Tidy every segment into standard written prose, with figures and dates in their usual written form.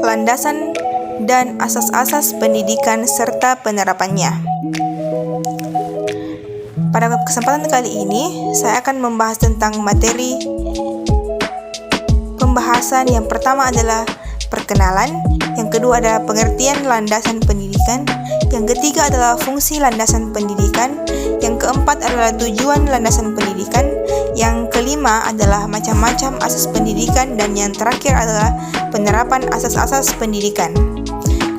landasan dan asas-asas pendidikan serta penerapannya. Pada kesempatan kali ini, saya akan membahas tentang materi pembahasan. Yang pertama adalah perkenalan, yang kedua adalah pengertian landasan pendidikan, yang ketiga adalah fungsi landasan pendidikan, yang keempat adalah tujuan landasan pendidikan, yang kelima adalah macam-macam asas pendidikan, dan yang terakhir adalah penerapan asas-asas pendidikan.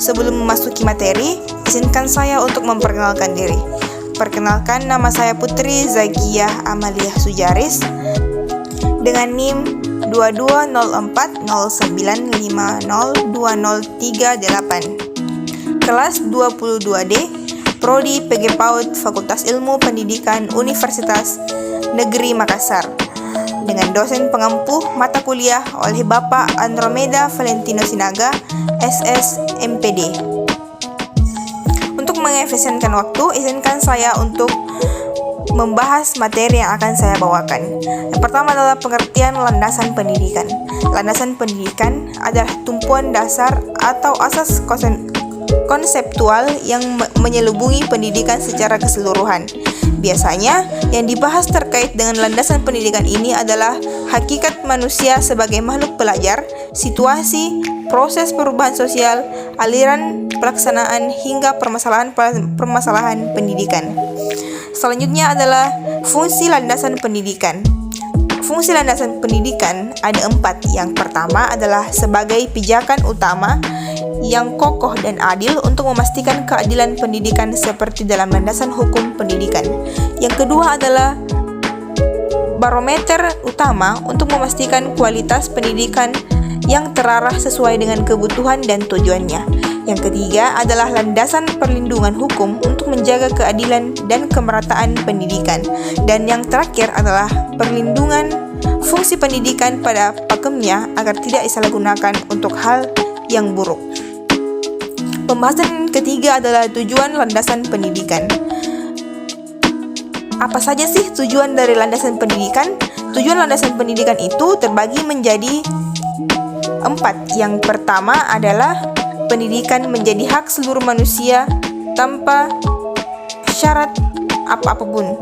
Sebelum memasuki materi, izinkan saya untuk memperkenalkan diri. Perkenalkan, nama saya Putri Zakiah Amalia Sujaris dengan NIM 220409502038. Kelas 22D, Prodi PG PAUD Fakultas Ilmu Pendidikan Universitas Negeri Makassar, dengan dosen pengampu mata kuliah oleh Bapak Andromeda Valentino Sinaga, SS MPD. Untuk mengefisienkan waktu, izinkan saya untuk membahas materi yang akan saya bawakan. Yang pertama adalah pengertian landasan pendidikan. Landasan pendidikan adalah tumpuan dasar atau asas konseptual yang menyelubungi pendidikan secara keseluruhan. Biasanya, yang dibahas terkait dengan landasan pendidikan ini adalah hakikat manusia sebagai makhluk pelajar, situasi, proses perubahan sosial, aliran pelaksanaan, hingga permasalahan pendidikan. Selanjutnya adalah fungsi landasan pendidikan. Fungsi landasan pendidikan ada 4. Yang pertama adalah sebagai pijakan utama yang kokoh dan adil untuk memastikan keadilan pendidikan seperti dalam landasan hukum pendidikan. Yang kedua adalah barometer utama untuk memastikan kualitas pendidikan yang terarah sesuai dengan kebutuhan dan tujuannya. Yang ketiga adalah landasan perlindungan hukum untuk menjaga keadilan dan kemerataan pendidikan. Dan yang terakhir adalah perlindungan fungsi pendidikan pada pakemnya agar tidak disalahgunakan untuk hal yang buruk. Pembahasan ketiga adalah tujuan landasan pendidikan. Apa saja sih tujuan dari landasan pendidikan? Tujuan landasan pendidikan itu terbagi menjadi 4. Yang pertama adalah pendidikan menjadi hak seluruh manusia tanpa syarat apapun.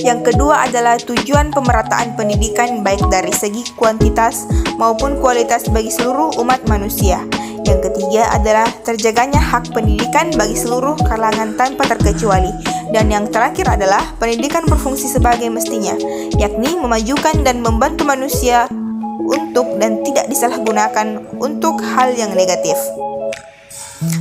Yang kedua adalah tujuan pemerataan pendidikan baik dari segi kuantitas maupun kualitas bagi seluruh umat manusia. Yang ketiga adalah terjaganya hak pendidikan bagi seluruh kalangan tanpa terkecuali. Dan yang terakhir adalah pendidikan berfungsi sebagai mestinya, yakni memajukan dan membantu manusia untuk dan tidak disalahgunakan untuk hal yang negatif.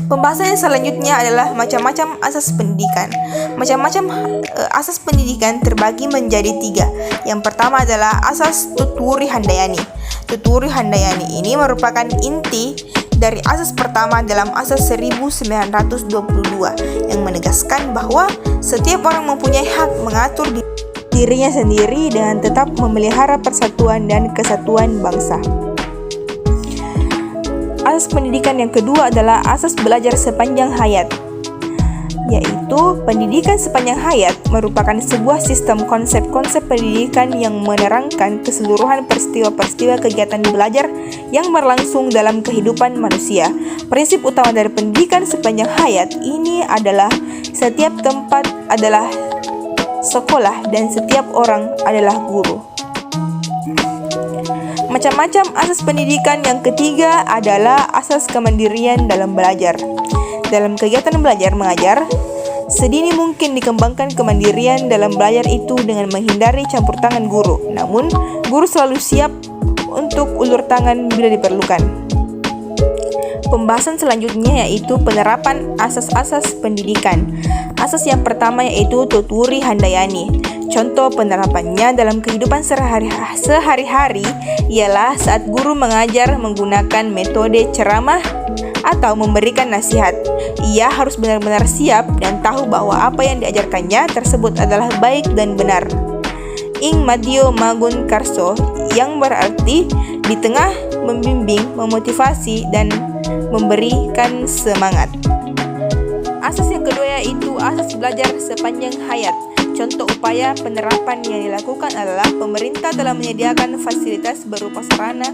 Pembahasan yang selanjutnya adalah macam-macam asas pendidikan. Macam-macam asas pendidikan terbagi menjadi 3. Yang pertama adalah asas Tutwuri Handayani. Tutwuri Handayani ini merupakan inti dari asas pertama dalam asas 1922 yang menegaskan bahwa setiap orang mempunyai hak mengatur dirinya sendiri dan tetap memelihara persatuan dan kesatuan bangsa. Asas pendidikan yang kedua adalah asas belajar sepanjang hayat, yaitu pendidikan sepanjang hayat merupakan sebuah sistem konsep-konsep pendidikan yang menerangkan keseluruhan peristiwa-peristiwa kegiatan belajar yang berlangsung dalam kehidupan manusia. Prinsip utama dari pendidikan sepanjang hayat ini adalah setiap tempat adalah sekolah dan setiap orang adalah guru. Macam-macam asas pendidikan yang ketiga adalah asas kemandirian dalam belajar. Dalam kegiatan belajar mengajar, sedini mungkin dikembangkan kemandirian dalam belajar itu dengan menghindari campur tangan guru. Namun, guru selalu siap untuk ulur tangan bila diperlukan. Pembahasan selanjutnya yaitu penerapan asas-asas pendidikan. Asas yang pertama yaitu Tutwuri Handayani. Contoh penerapannya dalam kehidupan sehari-hari ialah saat guru mengajar menggunakan metode ceramah atau memberikan nasihat. Ia harus benar-benar siap dan tahu bahwa apa yang diajarkannya tersebut adalah baik dan benar. Ing Madyo Magun Karso, yang berarti di tengah membimbing, memotivasi, dan memberikan semangat. Asas yang kedua yaitu asas belajar sepanjang hayat. Contoh upaya penerapan yang dilakukan adalah pemerintah telah menyediakan fasilitas berupa sarana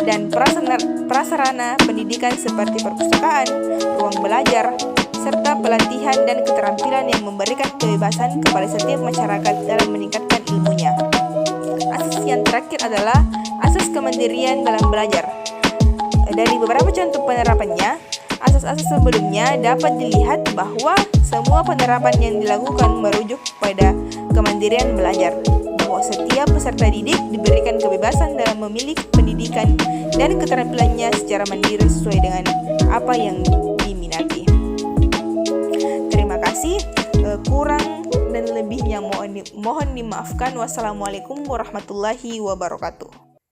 dan prasarana pendidikan seperti perpustakaan, ruang belajar, serta pelatihan dan keterampilan yang memberikan kebebasan kepada setiap masyarakat dalam meningkatkan ilmunya. Asas yang terakhir adalah asas kemandirian dalam belajar. Dari beberapa contoh penerapannya, asas-asas sebelumnya dapat dilihat bahwa semua penerapan yang dilakukan merujuk pada kemandirian belajar, bahwa setiap peserta didik diberikan kebebasan dalam memilih pendidikan dan keterampilannya secara mandiri sesuai dengan apa yang diminati. Terima kasih. Kurang dan lebihnya mohon dimaafkan. Wassalamualaikum warahmatullahi wabarakatuh.